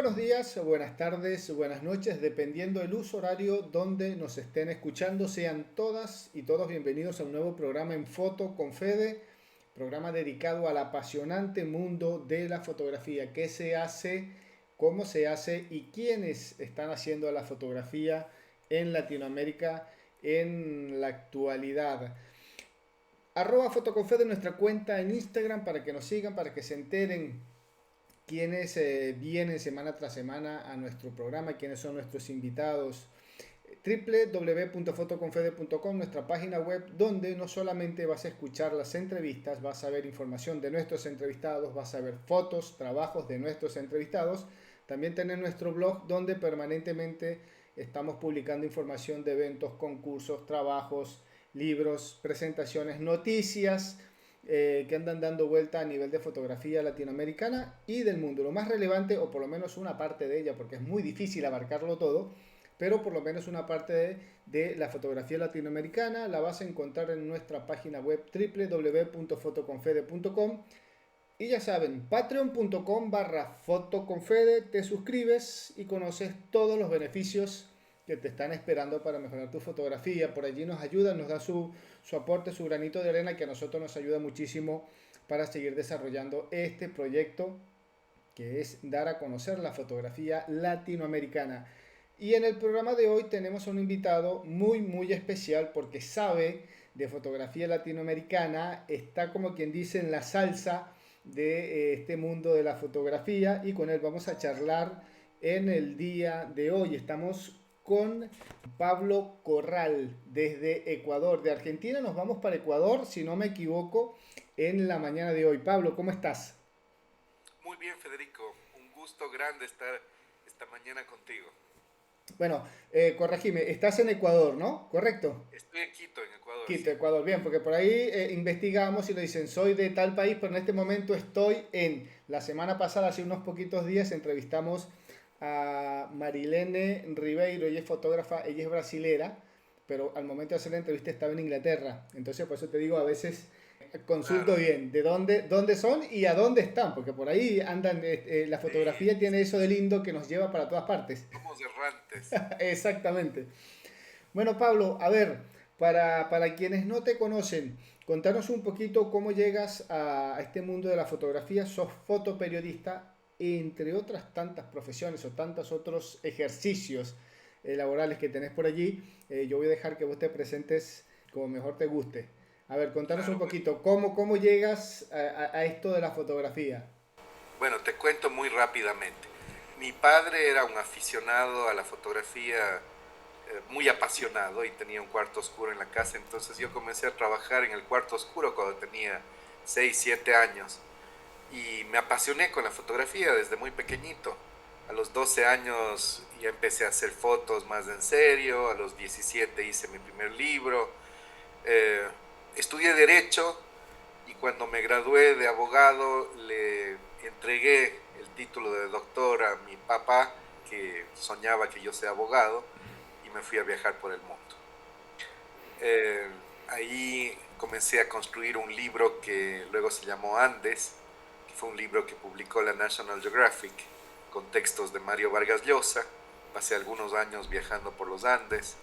buenos días, buenas tardes, buenas noches, dependiendo del uso horario donde nos estén escuchando. Sean todas y todos bienvenidos a un nuevo programa en Foto con Fede, programa dedicado al apasionante mundo de la fotografía. ¿Qué se hace? ¿Cómo se hace? ¿Y quiénes están haciendo la fotografía en Latinoamérica en la actualidad? Arroba Fotoconfede, nuestra cuenta en Instagram, para que nos sigan, para que se enteren quiénes vienen semana tras semana a nuestro programa, quiénes son nuestros invitados. www.fotoconfede.com, nuestra página web, donde no solamente vas a escuchar las entrevistas, vas a ver información de nuestros entrevistados, vas a ver fotos, trabajos de nuestros entrevistados. También tenemos nuestro blog, donde permanentemente estamos publicando información de eventos, concursos, trabajos, libros, presentaciones, noticias que andan dando vuelta a nivel de fotografía latinoamericana y del mundo. Lo más relevante, o por lo menos una parte de ella, porque es muy difícil abarcarlo todo, pero por lo menos una parte de la fotografía latinoamericana la vas a encontrar en nuestra página web www.fotoconfede.com. Y ya saben, patreon.com/fotoconfede, te suscribes y conoces todos los beneficios que te están esperando para mejorar tu fotografía. Por allí nos ayudan, nos da su aporte, su granito de arena, que a nosotros nos ayuda muchísimo para seguir desarrollando este proyecto, que es dar a conocer la fotografía latinoamericana. Y en el programa de hoy tenemos a un invitado muy especial, porque sabe de fotografía latinoamericana, está como quien dice en la salsa de este mundo de la fotografía, y con él vamos a charlar en el día de hoy. Estamos con Pablo Corral desde Ecuador. De Argentina nos vamos para Ecuador, si no me equivoco, en la mañana de hoy. Pablo, ¿cómo estás? Muy bien, Federico. Un gusto grande estar esta mañana contigo. Bueno, corregime, estás en Ecuador, ¿no? ¿Correcto? Estoy en Quito, en Ecuador, Quito, sí. Ecuador, bien, porque por ahí investigamos y nos dicen, soy de tal país, pero en este momento estoy en. La semana pasada, hace unos poquitos días, entrevistamos a Marilene Ribeiro. Ella es fotógrafa, ella es brasilera, pero al momento de hacer la entrevista estaba en Inglaterra. Entonces, por eso te digo, a veces consulto Claro, bien de dónde son y a dónde están, porque por ahí andan, la sí, fotografía tiene eso de lindo que nos lleva para todas partes. somos errantes. Exactamente. Bueno, Pablo, a ver, para quienes no te conocen, contanos un poquito cómo llegas a este mundo de la fotografía. Sos fotoperiodista, entre otras tantas profesiones o tantos otros ejercicios laborales que tenés por allí. Yo voy a dejar que vos te presentes como mejor te guste. A ver, contanos un Claro, bueno. poquito, ¿cómo llegas a esto de la fotografía? Bueno, te cuento muy rápidamente. Mi padre era un aficionado a la fotografía, muy apasionado y tenía un cuarto oscuro en la casa, entonces yo comencé a trabajar en el cuarto oscuro cuando tenía 6, 7 años y me apasioné con la fotografía desde muy pequeñito. A los 12 años ya empecé a hacer fotos más en serio, a los 17 hice mi primer libro, eh, estudié derecho y cuando me gradué de abogado le entregué el título de doctor a mi papá, que soñaba que yo sea abogado, y me fui a viajar por el mundo. Eh, Ahí comencé a construir un libro que luego se llamó Andes, que fue un libro que publicó la National Geographic con textos de Mario Vargas Llosa. Pasé algunos años viajando por los Andes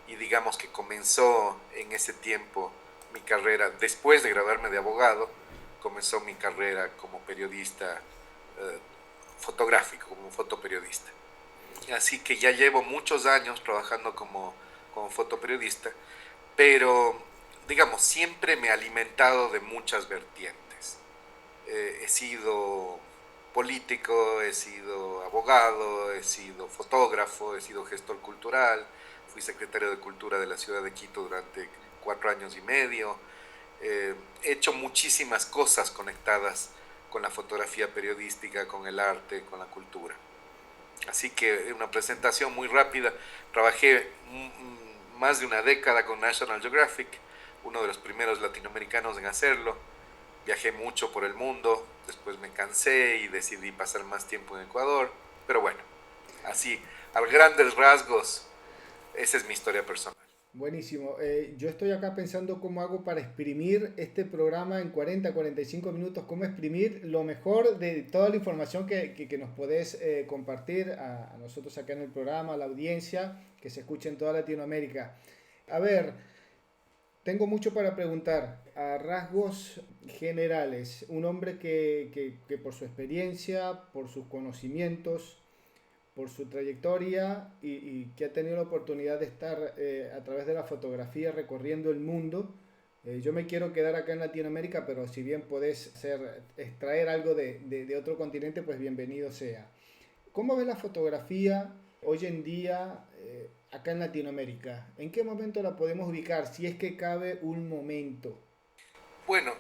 y digamos que comenzó en ese tiempo mi carrera, después de graduarme de abogado, comenzó mi carrera como periodista eh, fotográfico, como fotoperiodista. Así que ya llevo muchos años trabajando como fotoperiodista, pero digamos, siempre me he alimentado de muchas vertientes. He sido político, he sido abogado, he sido fotógrafo, he sido gestor cultural, fui secretario de Cultura de la ciudad de Quito durante 4 años y medio. He hecho muchísimas cosas conectadas con la fotografía periodística, con el arte, con la cultura. Así que una presentación muy rápida. Trabajé más de una década con National Geographic, uno de los primeros latinoamericanos en hacerlo. Viajé mucho por el mundo, después me cansé y decidí pasar más tiempo en Ecuador. Pero bueno, así, a grandes rasgos, esa es mi historia personal. Buenísimo. Yo estoy acá pensando cómo hago para exprimir este programa en 40, 45 minutos, cómo exprimir lo mejor de toda la información que nos podés compartir a nosotros acá en el programa, a la audiencia, que se escuche en toda Latinoamérica. A ver, tengo mucho para preguntar. A rasgos generales, un hombre que por su experiencia, por sus conocimientos, por su trayectoria y que ha tenido la oportunidad de estar a través de la fotografía recorriendo el mundo. Yo me quiero quedar acá en Latinoamérica, pero si bien podés extraer algo de otro continente, pues bienvenido sea. ¿Cómo ves la fotografía hoy en día acá en Latinoamérica? ¿En qué momento la podemos ubicar? Si es que cabe un momento. Bueno,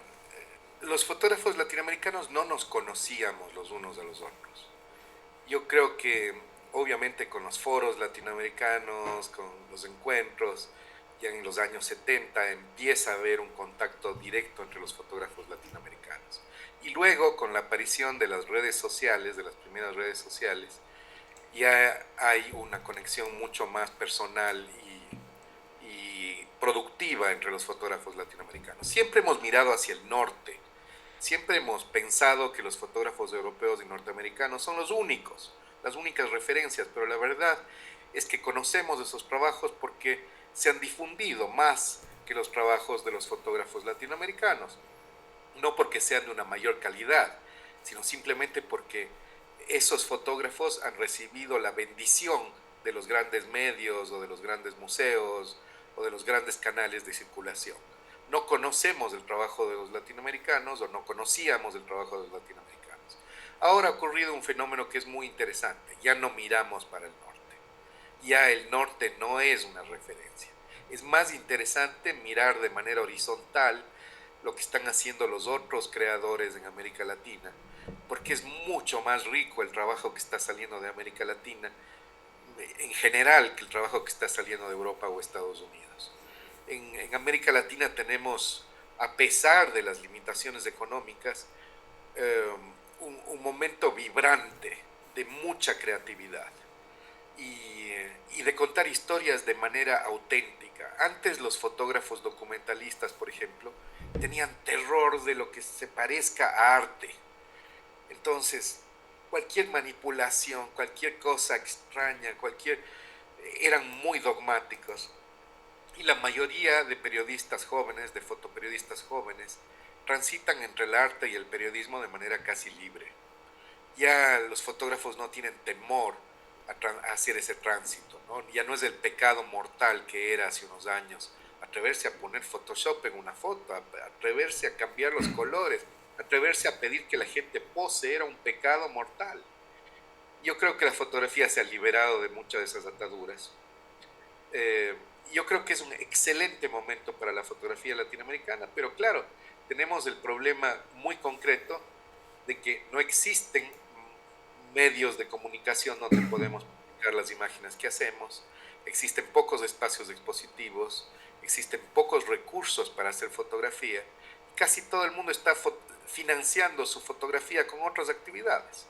los fotógrafos latinoamericanos no nos conocíamos los unos a los otros. Yo creo que obviamente con los foros latinoamericanos, con los encuentros, ya en los años 70 empieza a haber un contacto directo entre los fotógrafos latinoamericanos. Y luego con la aparición de las redes sociales, de las primeras redes sociales, ya hay una conexión mucho más personal y productiva entre los fotógrafos latinoamericanos. Siempre hemos mirado hacia el norte, siempre hemos pensado que los fotógrafos europeos y norteamericanos son los únicos, las únicas referencias, pero la verdad es que conocemos esos trabajos porque se han difundido más que los trabajos de los fotógrafos latinoamericanos, no porque sean de una mayor calidad, sino simplemente porque esos fotógrafos han recibido la bendición de los grandes medios o de los grandes museos o de los grandes canales de circulación. No conocemos el trabajo de los latinoamericanos o no conocíamos el trabajo de los latinoamericanos. Ahora ha ocurrido un fenómeno que es muy interesante. Ya no miramos para el norte. Ya el norte no es una referencia. Es más interesante mirar de manera horizontal lo que están haciendo los otros creadores en América Latina, porque es mucho más rico el trabajo que está saliendo de América Latina en general que el trabajo que está saliendo de Europa o Estados Unidos. En América Latina tenemos, a pesar de las limitaciones económicas, eh, un momento vibrante de mucha creatividad y de contar historias de manera auténtica. Antes los fotógrafos documentalistas, por ejemplo, tenían terror de lo que se parezca a arte. Entonces, cualquier manipulación, cualquier cosa extraña, eran muy dogmáticos. Y la mayoría de periodistas jóvenes, de fotoperiodistas jóvenes, transitan entre el arte y el periodismo de manera casi libre. Ya los fotógrafos no tienen temor a hacer ese tránsito, ¿no? Ya no es el pecado mortal que era hace unos años, atreverse a poner Photoshop en una foto, atreverse a cambiar los colores, atreverse a pedir que la gente pose era un pecado mortal. Yo creo que la fotografía se ha liberado de muchas de esas ataduras. Yo creo que es un excelente momento para la fotografía latinoamericana, pero claro, tenemos el problema muy concreto de que no existen medios de comunicación donde podemos publicar las imágenes que hacemos, existen pocos espacios expositivos, existen pocos recursos para hacer fotografía, casi todo el mundo está financiando su fotografía con otras actividades.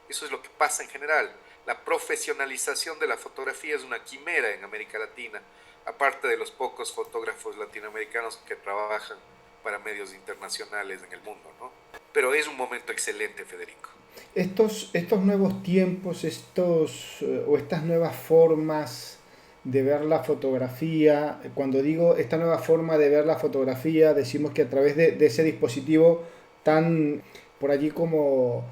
Eso es lo que pasa en general. La profesionalización de la fotografía es una quimera en América Latina, aparte de los pocos fotógrafos latinoamericanos que trabajan para medios internacionales en el mundo, ¿no? Pero es un momento excelente, Federico. Estos nuevos tiempos, o estas nuevas formas de ver la fotografía, cuando digo esta nueva forma de ver la fotografía, decimos que a través de ese dispositivo tan, por allí como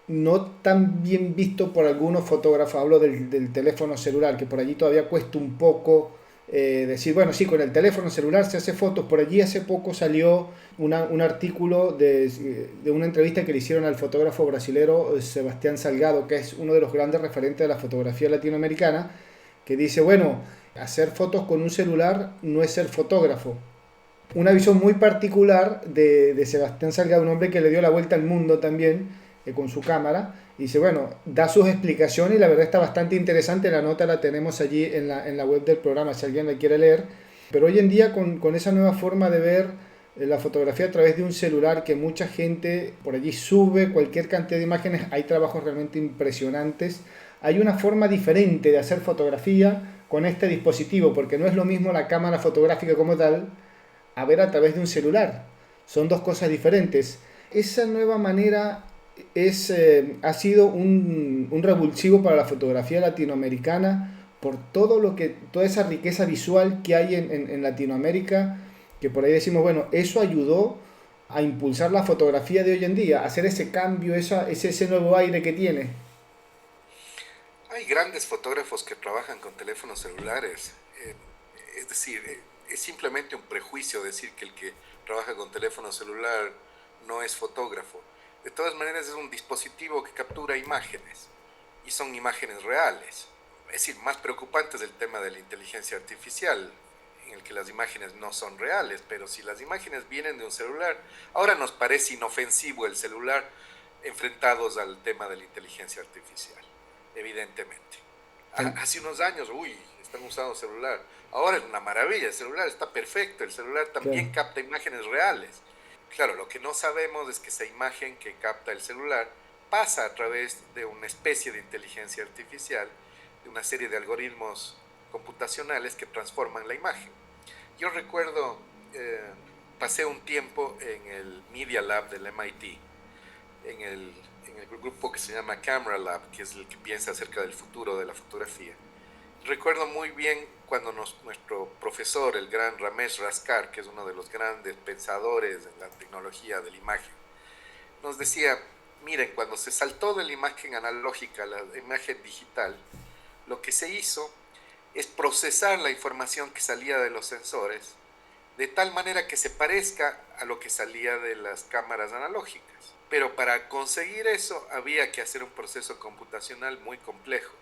no tan bien visto por algunos fotógrafos, hablo del teléfono celular, que por allí todavía cuesta un poco decir, bueno, sí, con el teléfono celular se hace fotos. Por allí hace poco salió un artículo de una entrevista que le hicieron al fotógrafo brasilero Sebastián Salgado, que es uno de los grandes referentes de la fotografía latinoamericana, que dice, bueno, hacer fotos con un celular no es ser fotógrafo. Una visión muy particular de Sebastián Salgado, un hombre que le dio la vuelta al mundo también con su cámara. Y dice, bueno, da sus explicaciones y la verdad está bastante interesante. La nota la tenemos allí en la web del programa si alguien la quiere leer. Pero hoy en día con esa nueva forma de ver la fotografía a través de un celular que mucha gente por allí sube cualquier cantidad de imágenes, hay trabajos realmente impresionantes. Hay una forma diferente de hacer fotografía con este dispositivo, porque no es lo mismo la cámara fotográfica como tal a ver a través de un celular. Son dos cosas diferentes. Esa nueva manera ha sido un revulsivo para la fotografía latinoamericana por toda esa riqueza visual que hay en Latinoamérica, que por ahí decimos, bueno, eso ayudó a impulsar la fotografía de hoy en día, a hacer ese cambio, ese nuevo aire que tiene. Hay grandes fotógrafos que trabajan con teléfonos celulares. Es decir, es simplemente un prejuicio decir que el que trabaja con teléfono celular no es fotógrafo. De todas maneras, es un dispositivo que captura imágenes y son imágenes reales. Es decir, más preocupante es el tema de la inteligencia artificial, en el que las imágenes no son reales, pero si las imágenes vienen de un celular, ahora nos parece inofensivo el celular enfrentados al tema de la inteligencia artificial, evidentemente. Hace unos años, están usando celular. Ahora es una maravilla, el celular está perfecto, el celular también capta imágenes reales. Claro, lo que no sabemos es que esa imagen que capta el celular pasa a través de una especie de inteligencia artificial, de una serie de algoritmos computacionales que transforman la imagen. Yo recuerdo, pasé un tiempo en el Media Lab del MIT, en el grupo que se llama Camera Lab, que es el que piensa acerca del futuro de la fotografía. Recuerdo muy bien cuando nuestro profesor, el gran Ramesh Raskar, que es uno de los grandes pensadores en la tecnología de la imagen, nos decía, miren, cuando se saltó de la imagen analógica a la imagen digital, lo que se hizo es procesar la información que salía de los sensores de tal manera que se parezca a lo que salía de las cámaras analógicas. Pero para conseguir eso había que hacer un proceso computacional muy complejo,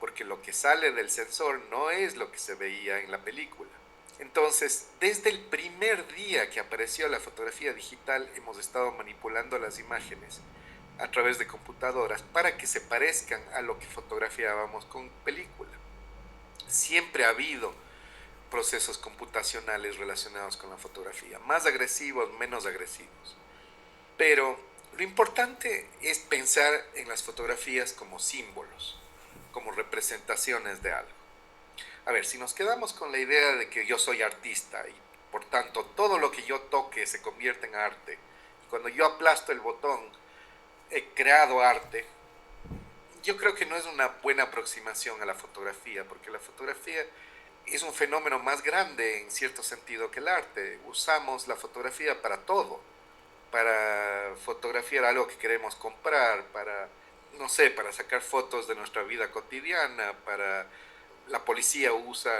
porque lo que sale del sensor no es lo que se veía en la película. Entonces, desde el primer día que apareció la fotografía digital, hemos estado manipulando las imágenes a través de computadoras para que se parezcan a lo que fotografiábamos con película. Siempre ha habido procesos computacionales relacionados con la fotografía, más agresivos, menos agresivos. Pero lo importante es pensar en las fotografías como símbolos, como representaciones de algo. A ver, si nos quedamos con la idea de que yo soy artista y por tanto todo lo que yo toque se convierte en arte, y cuando yo aplasto el botón he creado arte, yo creo que no es una buena aproximación a la fotografía, porque la fotografía es un fenómeno más grande en cierto sentido que el arte. Usamos la fotografía para todo, para fotografiar algo que queremos comprar, para, no sé, para sacar fotos de nuestra vida cotidiana, la policía usa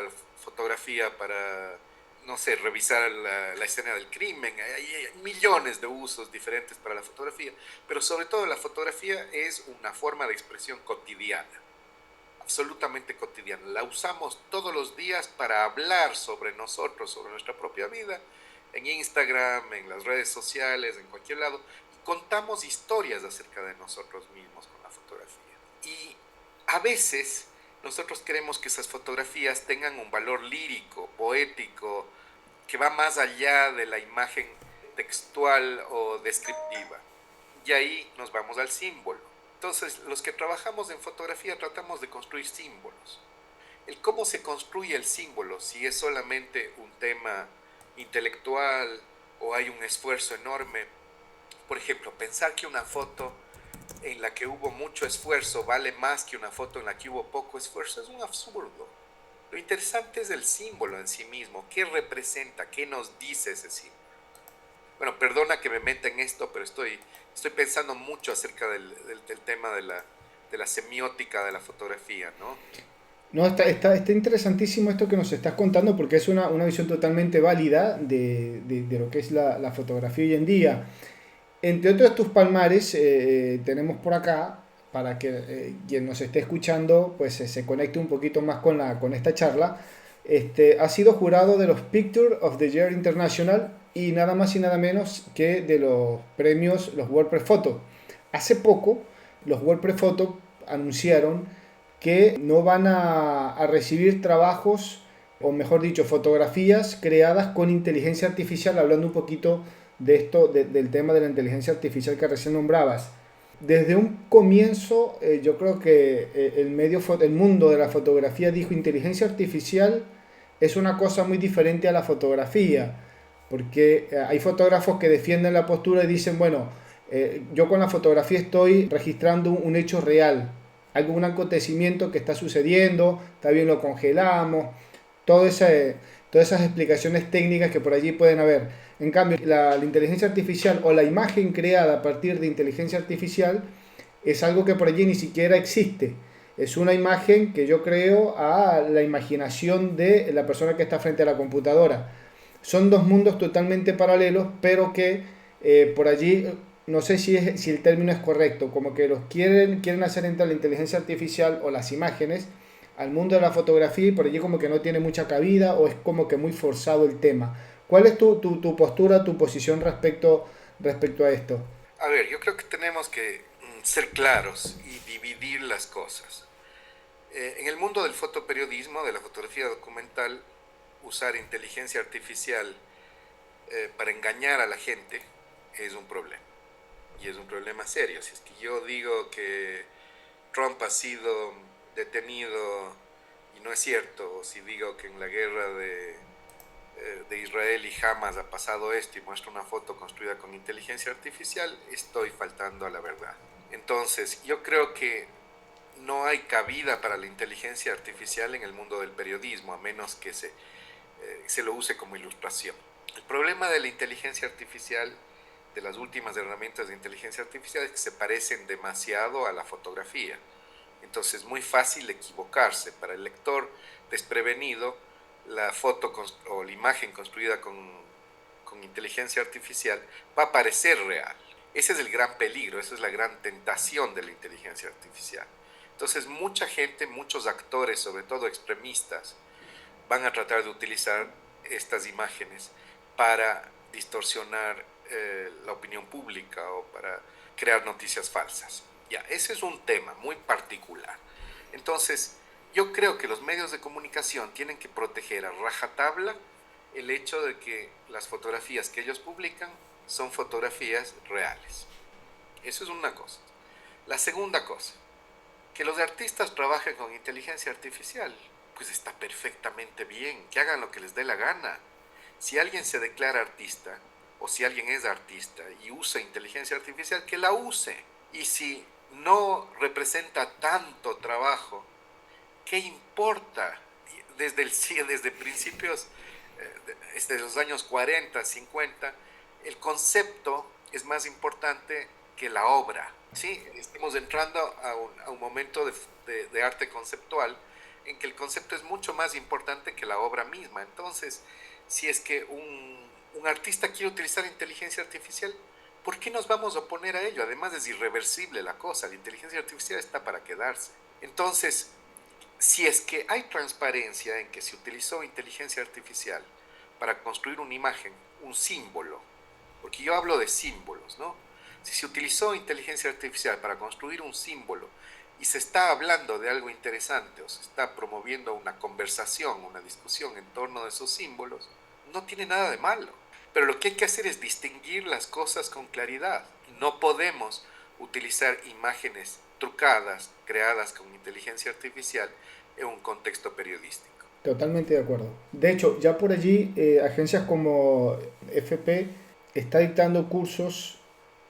fotografía para, no sé, revisar la escena del crimen. Hay millones de usos diferentes para la fotografía, pero sobre todo la fotografía es una forma de expresión cotidiana, absolutamente cotidiana. La usamos todos los días para hablar sobre nosotros, sobre nuestra propia vida, en Instagram, en las redes sociales, en cualquier lado, y contamos historias acerca de nosotros mismos con la fotografía. Y a veces nosotros queremos que esas fotografías tengan un valor lírico, poético, que va más allá de la imagen textual o descriptiva. Y ahí nos vamos al símbolo. Entonces, los que trabajamos en fotografía tratamos de construir símbolos. El cómo se construye el símbolo, si es solamente un tema intelectual o hay un esfuerzo enorme. Por ejemplo, pensar que una foto en la que hubo mucho esfuerzo vale más que una foto en la que hubo poco esfuerzo es un absurdo. Lo interesante es el símbolo en sí mismo. ¿Qué representa? ¿Qué nos dice ese símbolo? Bueno, perdona que me meta en esto, pero estoy pensando mucho acerca del tema de la semiótica de la fotografía, ¿no? No, está interesantísimo esto que nos estás contando porque es una visión totalmente válida de lo que es la fotografía hoy en día. Entre otros tus palmares, tenemos por acá, para que quien nos esté escuchando pues se conecte un poquito más con esta charla. Ha sido jurado de los Picture of the Year International y nada más y nada menos que de los premios, los WordPress Photo. Hace poco, los WordPress Photo anunciaron que no van a recibir trabajos, o mejor dicho, fotografías creadas con inteligencia artificial, hablando un poquito de esto, del tema de la inteligencia artificial que recién nombrabas. desde un comienzo, yo creo que el mundo de la fotografía dijo inteligencia artificial es una cosa muy diferente a la fotografía, porque hay fotógrafos que defienden la postura y dicen, bueno, yo con la fotografía estoy registrando un hecho real, algún acontecimiento que está sucediendo, está bien, lo congelamos, todo ese, todas esas explicaciones técnicas que por allí pueden haber. En cambio, la inteligencia artificial o la imagen creada a partir de inteligencia artificial es algo que por allí ni siquiera existe. Es una imagen que yo creo a la imaginación de la persona que está frente a la computadora. Son dos mundos totalmente paralelos, pero que por allí, no sé si el término es correcto, como que los quieren hacer entrar la inteligencia artificial o las imágenes al mundo de la fotografía y por allí como que no tiene mucha cabida o es como que muy forzado el tema. ¿Cuál es tu postura, tu posición respecto a esto? A ver, yo creo que tenemos que ser claros y dividir las cosas. En el mundo del fotoperiodismo, de la fotografía documental, usar inteligencia artificial para engañar a la gente es un problema. Y es un problema serio. Si es que yo digo que Trump ha sido detenido y no es cierto, o si digo que en la guerra de Israel y Hamas ha pasado esto y muestro una foto construida con inteligencia artificial, estoy faltando a la verdad. Entonces, yo creo que no hay cabida para la inteligencia artificial en el mundo del periodismo, a menos que se lo use como ilustración. El problema de la inteligencia artificial, de las últimas herramientas de inteligencia artificial, es que se parecen demasiado a la fotografía. Entonces es muy fácil equivocarse. Para el lector desprevenido, la foto o la imagen construida con inteligencia artificial va a parecer real. Ese es el gran peligro, esa es la gran tentación de la inteligencia artificial. Entonces mucha gente, muchos actores, sobre todo extremistas, van a tratar de utilizar estas imágenes para distorsionar la opinión pública o para crear noticias falsas. Ya, ese es un tema muy particular. Entonces, yo creo que los medios de comunicación tienen que proteger a rajatabla el hecho de que las fotografías que ellos publican son fotografías reales. Eso es una cosa. La segunda cosa, que los artistas trabajen con inteligencia artificial, pues está perfectamente bien, que hagan lo que les dé la gana. Si alguien se declara artista, o si alguien es artista y usa inteligencia artificial, que la use. Y si no representa tanto trabajo, ¿qué importa? Desde principios, desde los años 40, 50, el concepto es más importante que la obra. ¿Sí? Estamos entrando a un momento de arte conceptual en que el concepto es mucho más importante que la obra misma. Entonces, si es que un artista quiere utilizar inteligencia artificial, ¿por qué nos vamos a oponer a ello? Además es irreversible la cosa, la inteligencia artificial está para quedarse. Entonces, si es que hay transparencia en que se utilizó inteligencia artificial para construir una imagen, un símbolo, porque yo hablo de símbolos, ¿no? Si se utilizó inteligencia artificial para construir un símbolo y se está hablando de algo interesante o se está promoviendo una conversación, una discusión en torno de esos símbolos, no tiene nada de malo. Pero lo que hay que hacer es distinguir las cosas con claridad. No podemos utilizar imágenes trucadas, creadas con inteligencia artificial, en un contexto periodístico. Totalmente de acuerdo. De hecho, ya por allí agencias como FP está dictando cursos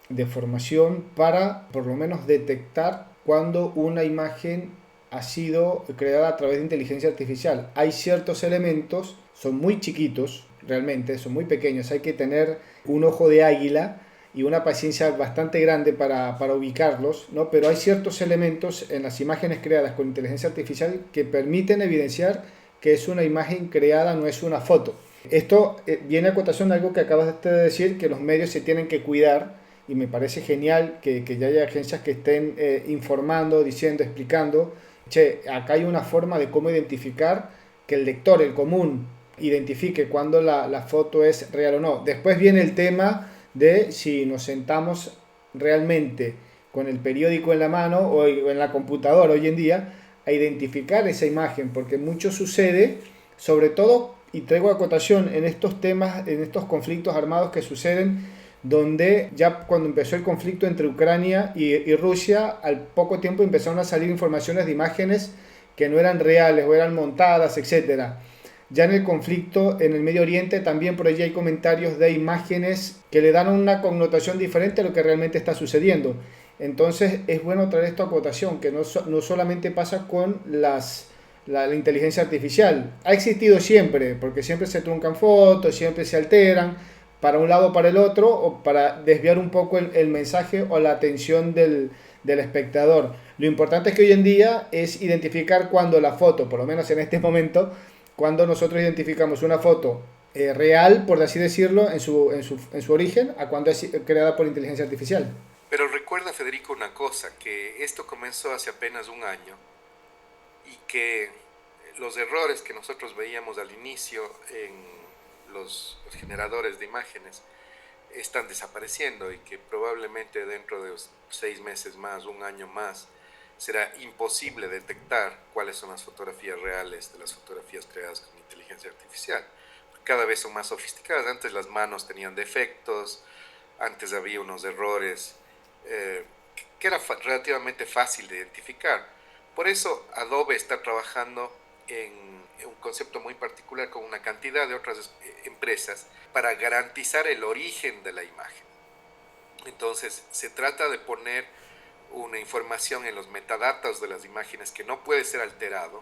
de formación para por lo menos detectar cuando una imagen ha sido creada a través de inteligencia artificial. Hay ciertos elementos, son muy chiquitos, realmente, son muy pequeños, hay que tener un ojo de águila y una paciencia bastante grande para ubicarlos, ¿no? Pero hay ciertos elementos en las imágenes creadas con inteligencia artificial que permiten evidenciar que es una imagen creada, no es una foto. Esto viene a cotación de algo que acabas de decir, que los medios se tienen que cuidar, y me parece genial que ya haya agencias que estén informando, diciendo, explicando, che, acá hay una forma de cómo identificar que el lector, el común, identifique cuando la foto es real o no. Después viene el tema de si nos sentamos realmente con el periódico en la mano o en la computadora hoy en día a identificar esa imagen, porque mucho sucede, sobre todo, y traigo acotación en estos temas, en estos conflictos armados que suceden donde ya cuando empezó el conflicto entre Ucrania y Rusia, al poco tiempo empezaron a salir informaciones de imágenes que no eran reales o eran montadas, etcétera. Ya en el conflicto en el Medio Oriente también por allí hay comentarios de imágenes que le dan una connotación diferente a lo que realmente está sucediendo. Entonces es bueno traer esto a acotación, que no solamente pasa con la inteligencia artificial. Ha existido siempre, porque siempre se truncan fotos, siempre se alteran para un lado o para el otro, o para desviar un poco el mensaje o la atención del espectador. Lo importante es que hoy en día es identificar cuando la foto, por lo menos en este momento, cuando nosotros identificamos una foto real, por así decirlo, en su origen, a cuando es creada por inteligencia artificial. Pero recuerda, Federico, una cosa, que esto comenzó hace apenas un año y que los errores que nosotros veíamos al inicio en los generadores de imágenes están desapareciendo y que probablemente dentro de 6 meses más, un año más, será imposible detectar cuáles son las fotografías reales de las fotografías creadas con inteligencia artificial. Cada vez son más sofisticadas. Antes las manos tenían defectos, antes había unos errores que era relativamente fácil de identificar. Por eso Adobe está trabajando en un concepto muy particular con una cantidad de otras empresas para garantizar el origen de la imagen. Entonces se trata de poner una información en los metadatos de las imágenes que no puede ser alterado,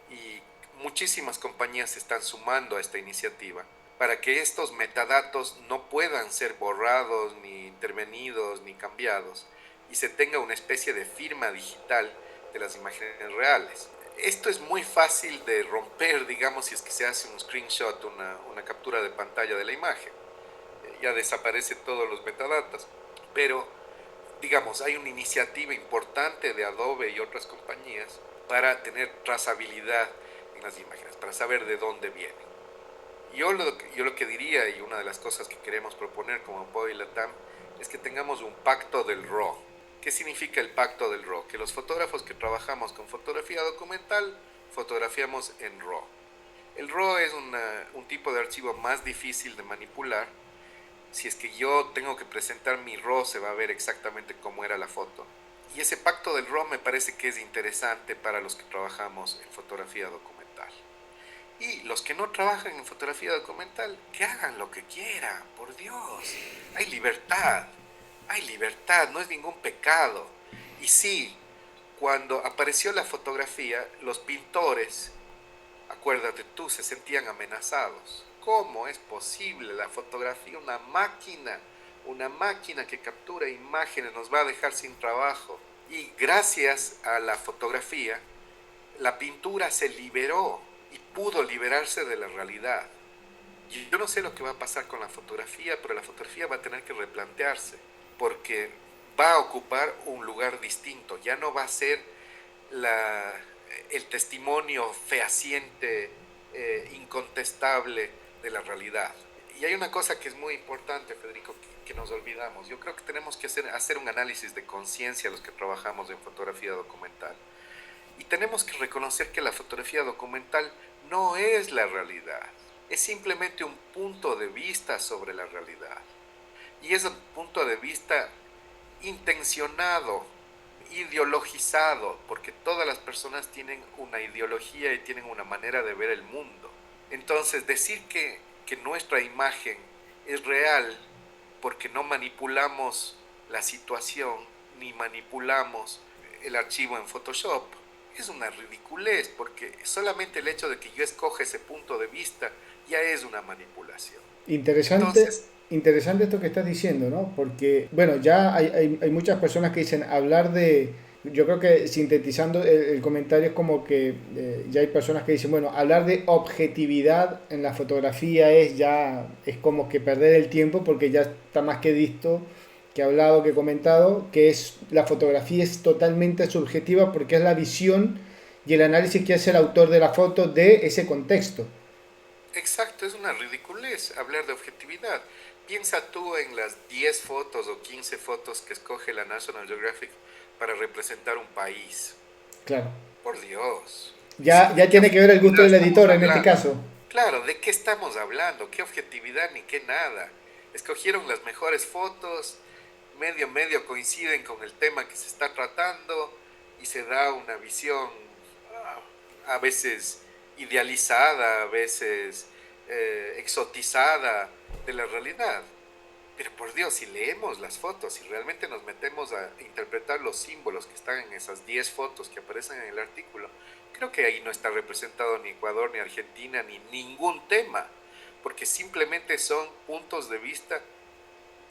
y muchísimas compañías se están sumando a esta iniciativa para que estos metadatos no puedan ser borrados, ni intervenidos, ni cambiados, y se tenga una especie de firma digital de las imágenes reales. Esto es muy fácil de romper, digamos, si es que se hace un screenshot, una captura de pantalla de la imagen. Ya desaparecen todos los metadatos, pero digamos, hay una iniciativa importante de Adobe y otras compañías para tener trazabilidad en las imágenes, para saber de dónde vienen. Yo lo que diría, y una de las cosas que queremos proponer como Apoyo Latam, es que tengamos un pacto del RAW. ¿Qué significa el pacto del RAW? Que los fotógrafos que trabajamos con fotografía documental, fotografiamos en RAW. El RAW es un tipo de archivo más difícil de manipular. Si es que yo tengo que presentar mi RAW, se va a ver exactamente cómo era la foto. Y ese pacto del RAW me parece que es interesante para los que trabajamos en fotografía documental. Y los que no trabajan en fotografía documental, que hagan lo que quieran, por Dios. Hay libertad, no es ningún pecado. Y sí, cuando apareció la fotografía, los pintores, acuérdate tú, se sentían amenazados. ¿Cómo es posible? La fotografía, una máquina que captura imágenes nos va a dejar sin trabajo. Y gracias a la fotografía, la pintura se liberó y pudo liberarse de la realidad. Yo no sé lo que va a pasar con la fotografía, pero la fotografía va a tener que replantearse, porque va a ocupar un lugar distinto. Ya no va a ser el testimonio fehaciente, incontestable de la realidad. Y hay una cosa que es muy importante, Federico, que nos olvidamos. Yo creo que tenemos que hacer un análisis de conciencia los que trabajamos en fotografía documental. Y tenemos que reconocer que la fotografía documental no es la realidad. Es simplemente un punto de vista sobre la realidad. Y es un punto de vista intencionado, ideologizado, porque todas las personas tienen una ideología y tienen una manera de ver el mundo. Entonces, decir que nuestra imagen es real porque no manipulamos la situación ni manipulamos el archivo en Photoshop es una ridiculez, porque solamente el hecho de que yo escoja ese punto de vista ya es una manipulación. Interesante. Entonces, interesante esto que estás diciendo, ¿no? Porque, bueno, ya hay muchas personas que dicen hablar de, yo creo que sintetizando el comentario es como que ya hay personas que dicen, bueno, hablar de objetividad en la fotografía es como que perder el tiempo porque ya está más que visto, que hablado, que comentado, que es la fotografía es totalmente subjetiva porque es la visión y el análisis que hace el autor de la foto de ese contexto. Exacto, es una ridiculez hablar de objetividad. Piensa tú en las 10 fotos o 15 fotos que escoge la National Geographic para representar un país. Claro. Por Dios. Ya tiene que ver el gusto del editor en este caso. Claro, ¿de qué estamos hablando? ¿Qué objetividad ni qué nada? escogieron las mejores fotos, medio coinciden con el tema que se está tratando y se da una visión a veces idealizada, a veces exotizada de la realidad. Pero por Dios, si leemos las fotos, si realmente nos metemos a interpretar los símbolos que están en esas 10 fotos que aparecen en el artículo, creo que ahí no está representado ni Ecuador, ni Argentina, ni ningún tema, porque simplemente son puntos de vista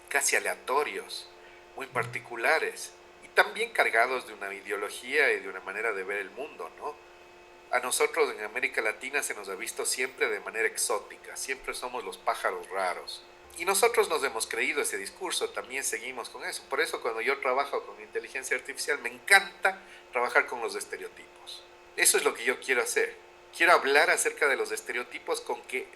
casi aleatorios, muy particulares, y también cargados de una ideología y de una manera de ver el mundo, ¿no? A nosotros en América Latina se nos ha visto siempre de manera exótica, siempre somos los pájaros raros. Y nosotros nos hemos creído ese discurso, también seguimos con eso. Por eso cuando yo trabajo con inteligencia artificial me encanta trabajar con los estereotipos. Eso es lo que yo quiero hacer. Quiero hablar acerca de los estereotipos con que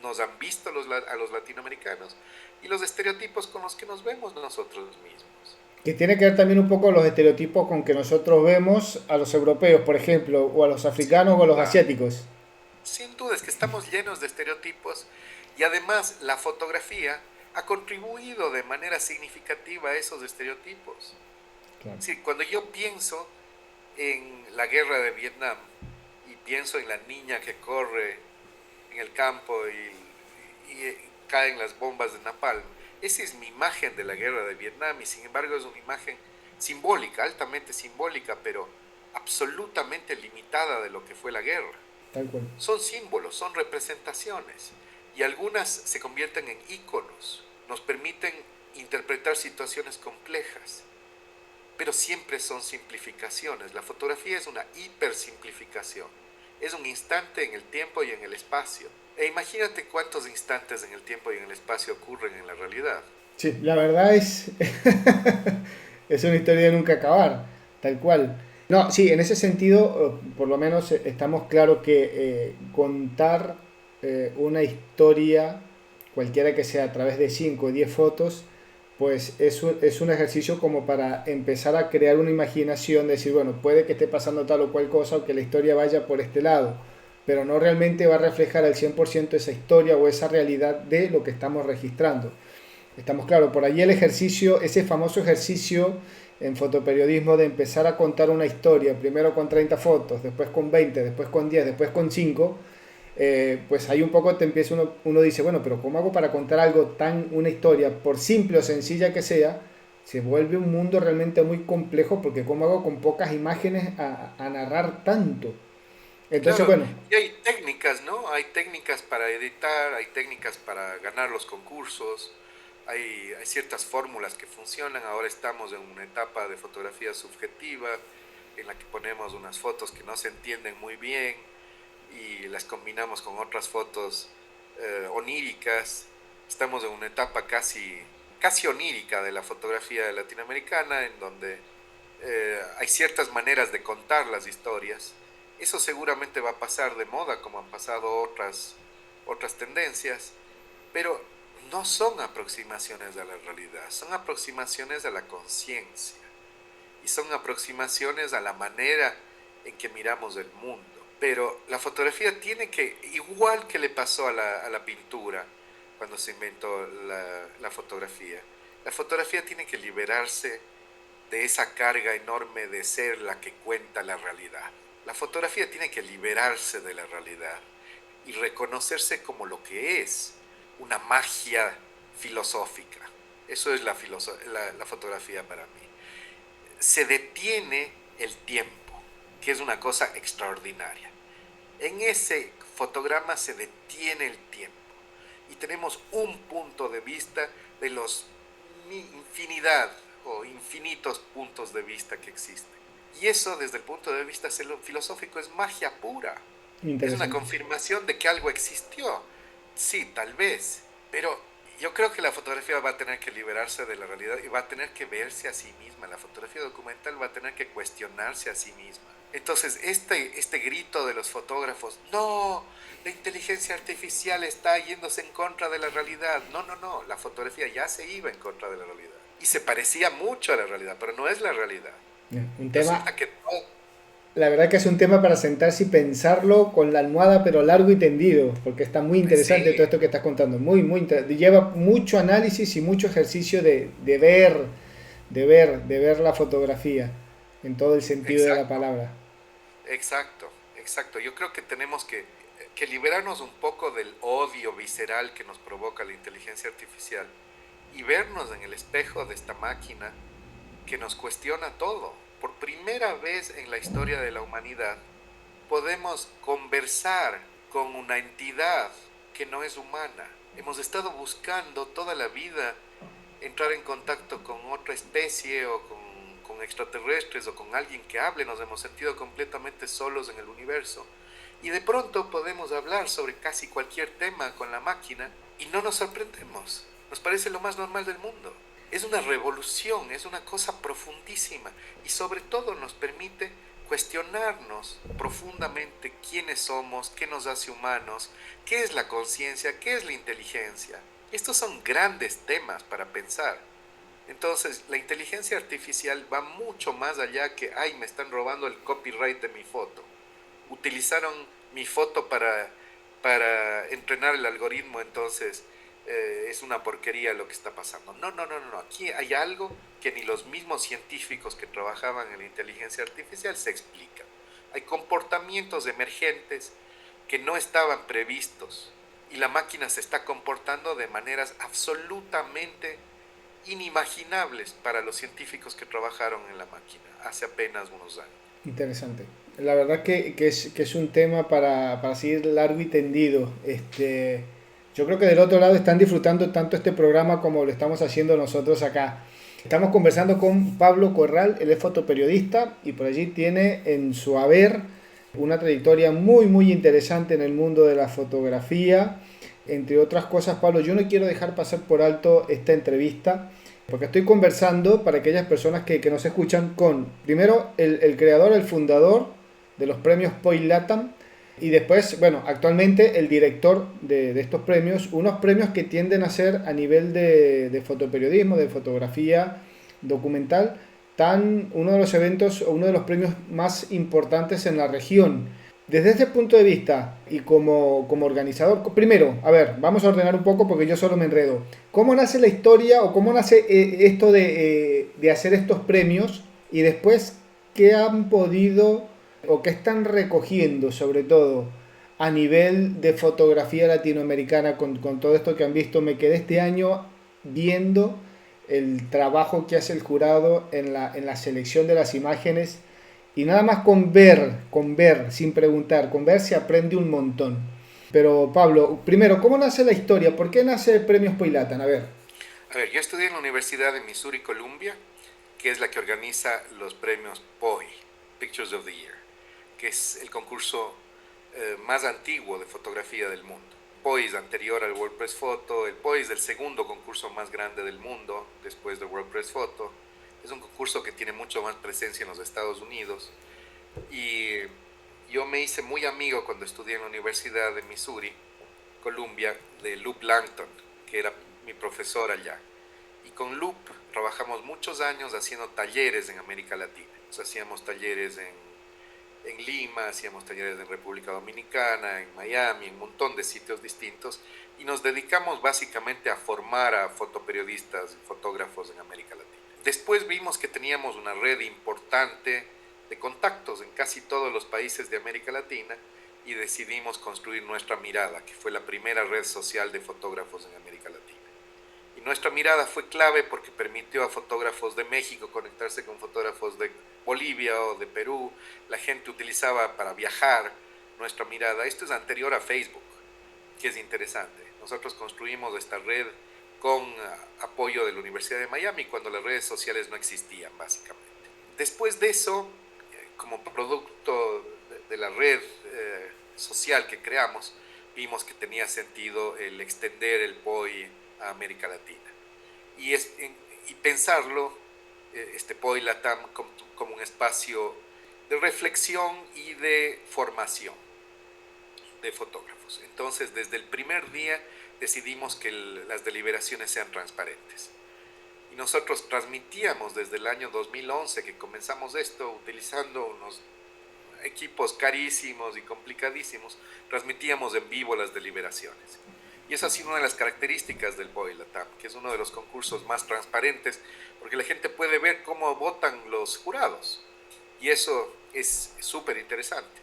nos han visto a los latinoamericanos y los estereotipos con los que nos vemos nosotros mismos. Que tiene que ver también un poco los estereotipos con que nosotros vemos a los europeos, por ejemplo, o a los Sin africanos o a los duda, asiáticos. sin duda es que estamos llenos de estereotipos y además la fotografía ha contribuido de manera significativa a esos estereotipos. Claro. Sí, cuando yo pienso en la guerra de Vietnam y pienso en la niña que corre en el campo y caen las bombas de napalm, esa es mi imagen de la guerra de Vietnam y sin embargo es una imagen simbólica, altamente simbólica, pero absolutamente limitada de lo que fue la guerra. Tal cual. Son símbolos, son representaciones y algunas se convierten en íconos, nos permiten interpretar situaciones complejas, pero siempre son simplificaciones. La fotografía es una hipersimplificación, es un instante en el tiempo y en el espacio. E imagínate cuántos instantes en el tiempo y en el espacio ocurren en la realidad. Sí, la verdad es, es una historia de nunca acabar, tal cual. No, sí, en ese sentido, por lo menos estamos claros que contar una historia, cualquiera que sea a través de 5 o 10 fotos, pues es un ejercicio como para empezar a crear una imaginación, de decir, bueno, puede que esté pasando tal o cual cosa o que la historia vaya por este lado, pero no realmente va a reflejar al 100% esa historia o esa realidad de lo que estamos registrando. Estamos claros, por allí el ejercicio, ese famoso ejercicio en fotoperiodismo de empezar a contar una historia, primero con 30 fotos, después con 20, después con 10, después con 5, pues ahí un poco te empieza uno dice, bueno, pero ¿cómo hago para contar algo una historia, por simple o sencilla que sea, se vuelve un mundo realmente muy complejo, porque ¿cómo hago con pocas imágenes a narrar tanto? Entonces, Claro, bueno, y hay técnicas, ¿no? Hay técnicas para editar, hay técnicas para ganar los concursos, hay ciertas fórmulas que funcionan. Ahora estamos en una etapa de fotografía subjetiva en la que ponemos unas fotos que no se entienden muy bien y las combinamos con otras fotos oníricas. Estamos en una etapa casi onírica de la fotografía latinoamericana en donde hay ciertas maneras de contar las historias. Eso seguramente va a pasar de moda como han pasado otras tendencias, pero no son aproximaciones a la realidad, son aproximaciones a la conciencia y son aproximaciones a la manera en que miramos el mundo. Pero la fotografía tiene que, igual que le pasó a la pintura cuando se inventó la fotografía tiene que liberarse de esa carga enorme de ser la que cuenta la realidad. La fotografía tiene que liberarse de la realidad y reconocerse como lo que es, una magia filosófica. Eso es la fotografía para mí. Se detiene el tiempo, que es una cosa extraordinaria. En ese fotograma se detiene el tiempo y tenemos un punto de vista de los infinidad o infinitos puntos de vista que existen. Y eso desde el punto de vista filosófico es magia pura. Es una interesante. confirmación de que algo existió. Sí, tal vez, pero yo creo que la fotografía va a tener que liberarse de la realidad y va a tener que verse a sí misma. La fotografía documental va a tener que cuestionarse a sí misma. Entonces, este grito de los fotógrafos, no, la inteligencia artificial está yéndose en contra de la realidad. No, no, no, la fotografía ya se iba en contra de la realidad. Y se parecía mucho a la realidad, pero no es la realidad. Un tema Resulta que no. La verdad que es un tema para sentarse y pensarlo con la almohada, pero largo y tendido, porque está muy interesante todo Sí, esto que estás contando. Lleva mucho análisis y mucho ejercicio de ver la fotografía en todo el sentido de la exacto, palabra. exacto, exacto. Yo creo que tenemos que liberarnos un poco del odio visceral que nos provoca la inteligencia artificial y vernos en el espejo de esta máquina que nos cuestiona todo. Por primera vez en la historia de la humanidad podemos conversar con una entidad que no es humana. Hemos estado buscando toda la vida entrar en contacto con otra especie o con extraterrestres o con alguien que hable, nos hemos sentido completamente solos en el universo. Y de pronto podemos hablar sobre casi cualquier tema con la máquina y no nos sorprendemos. Nos parece lo más normal del mundo. Es una revolución, es una cosa profundísima y sobre todo nos permite cuestionarnos profundamente quiénes somos, qué nos hace humanos, qué es la conciencia, qué es la inteligencia. Estos son grandes temas para pensar. Entonces, la inteligencia artificial va mucho más allá que, ay, me están robando el copyright de mi foto. Utilizaron mi foto para entrenar el algoritmo, entonces es una porquería lo que está pasando. No, no, no, no. Aquí hay algo que ni los mismos científicos que trabajaban en la inteligencia artificial se explican. Hay comportamientos emergentes que no estaban previstos y la máquina se está comportando de maneras absolutamente inimaginables para los científicos que trabajaron en la máquina hace apenas unos años. Interesante. La verdad que es un tema para seguir largo y tendido. Yo creo que del otro lado están disfrutando tanto este programa como lo estamos haciendo nosotros acá. Estamos conversando con Pablo Corral, él es fotoperiodista y por allí tiene en su haber una trayectoria muy muy interesante en el mundo de la fotografía. Entre otras cosas, Pablo, yo no quiero dejar pasar por alto esta entrevista porque estoy conversando para aquellas personas que nos escuchan con, primero, el creador, el fundador de los premios Poi Latam y después, bueno, actualmente el director de estos premios, unos premios que tienden a ser a nivel de fotoperiodismo, de fotografía documental, uno de los eventos o uno de los premios más importantes en la región. Desde este punto de vista y como organizador, primero, a ver, vamos a ordenar un poco porque yo solo me enredo. ¿Cómo nace la historia o cómo nace esto de hacer estos premios? Y después, ¿qué han podido o qué están recogiendo sobre todo a nivel de fotografía latinoamericana con todo esto que han visto? Me quedé este año viendo el trabajo que hace el jurado en la selección de las imágenes y nada más con ver, sin preguntar, con ver se aprende un montón. Pero Pablo, primero, ¿cómo nace la historia? ¿Por qué nace Premios Poilatan? A ver. A ver, yo estudié en la Universidad de Missouri Columbia, que es la que organiza los premios POI, Pictures of the Year, que es el concurso más antiguo de fotografía del mundo. POI es anterior al World Press Photo, el POI es el segundo concurso más grande del mundo después de World Press Photo. Es un concurso que tiene mucho más presencia en los Estados Unidos y yo me hice muy amigo cuando estudié en la Universidad de Missouri, Columbia, de Luke Langton, que era mi profesor allá. Y con Loop trabajamos muchos años haciendo talleres en América Latina. Hacíamos talleres en Lima, hacíamos talleres en República Dominicana, en Miami, en un montón de sitios distintos. Y nos dedicamos básicamente a formar a fotoperiodistas y fotógrafos en América Latina. Después vimos que teníamos una red importante de contactos en casi todos los países de América Latina y decidimos construir Nuestra Mirada, que fue la primera red social de fotógrafos en América Latina. Y Nuestra Mirada fue clave porque permitió a fotógrafos de México conectarse con fotógrafos de Bolivia o de Perú. La gente utilizaba para viajar Nuestra Mirada. Esto es anterior a Facebook, que es interesante. Nosotros construimos esta red con apoyo de la Universidad de Miami cuando las redes sociales no existían, básicamente. Después de eso, como producto de la red social que creamos, vimos que tenía sentido el extender el POI a América Latina. Y pensarlo, este POI Latam, como un espacio de reflexión y de formación de fotógrafos. Entonces, desde el primer día decidimos que las deliberaciones sean transparentes. Y nosotros transmitíamos desde el año 2011 que comenzamos esto utilizando unos equipos carísimos y complicadísimos, transmitíamos en vivo las deliberaciones. Y esa ha sido una de las características del Boilatam, que es uno de los concursos más transparentes, porque la gente puede ver cómo votan los jurados. Y eso es súper interesante.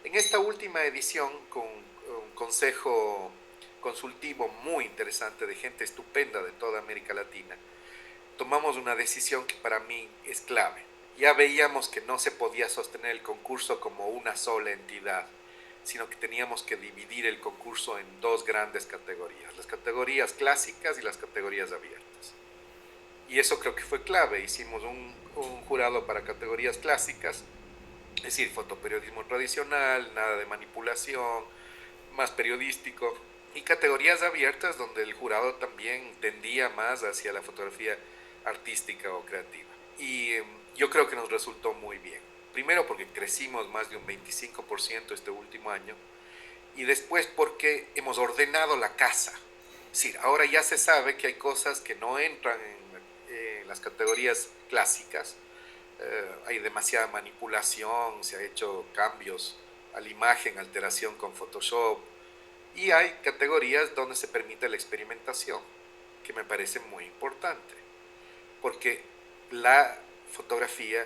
En esta última edición, con un consejo consultivo muy interesante de gente estupenda de toda América Latina, tomamos una decisión que para mí es clave. Ya veíamos que no se podía sostener el concurso como una sola entidad, sino que teníamos que dividir el concurso en dos grandes categorías, las categorías clásicas y las categorías abiertas. Y eso creo que fue clave. Hicimos un jurado para categorías clásicas, es decir, fotoperiodismo tradicional, nada de manipulación, más periodístico, y categorías abiertas donde el jurado también tendía más hacia la fotografía artística o creativa. Y yo creo que nos resultó muy bien. Primero porque crecimos más de un 25% este último año, y después porque hemos ordenado la casa. Es decir, ahora ya se sabe que hay cosas que no entran en las categorías clásicas. Hay demasiada manipulación, se ha hecho cambios a la imagen, alteración con Photoshop, y hay categorías donde se permite la experimentación, que me parece muy importante, porque la fotografía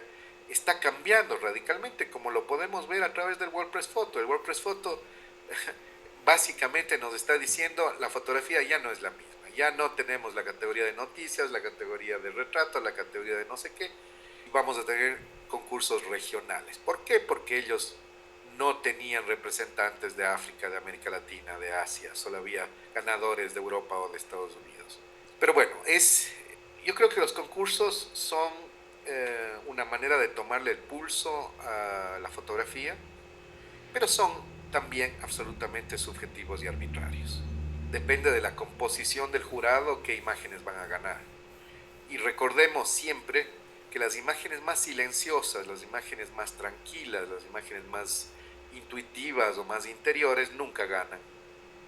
está cambiando radicalmente, como lo podemos ver a través del WordPress Photo. El WordPress Photo básicamente nos está diciendo la fotografía ya no es la misma, ya no tenemos la categoría de noticias, la categoría de retrato, la categoría de no sé qué, vamos a tener concursos regionales. ¿Por qué? Porque ellos no tenían representantes de África, de América Latina, de Asia, solo había ganadores de Europa o de Estados Unidos. Pero bueno, yo creo que los concursos son una manera de tomarle el pulso a la fotografía, pero son también absolutamente subjetivos y arbitrarios. Depende de la composición del jurado qué imágenes van a ganar. Y recordemos siempre que las imágenes más silenciosas, las imágenes más tranquilas, las imágenes más intuitivas o más interiores nunca ganan.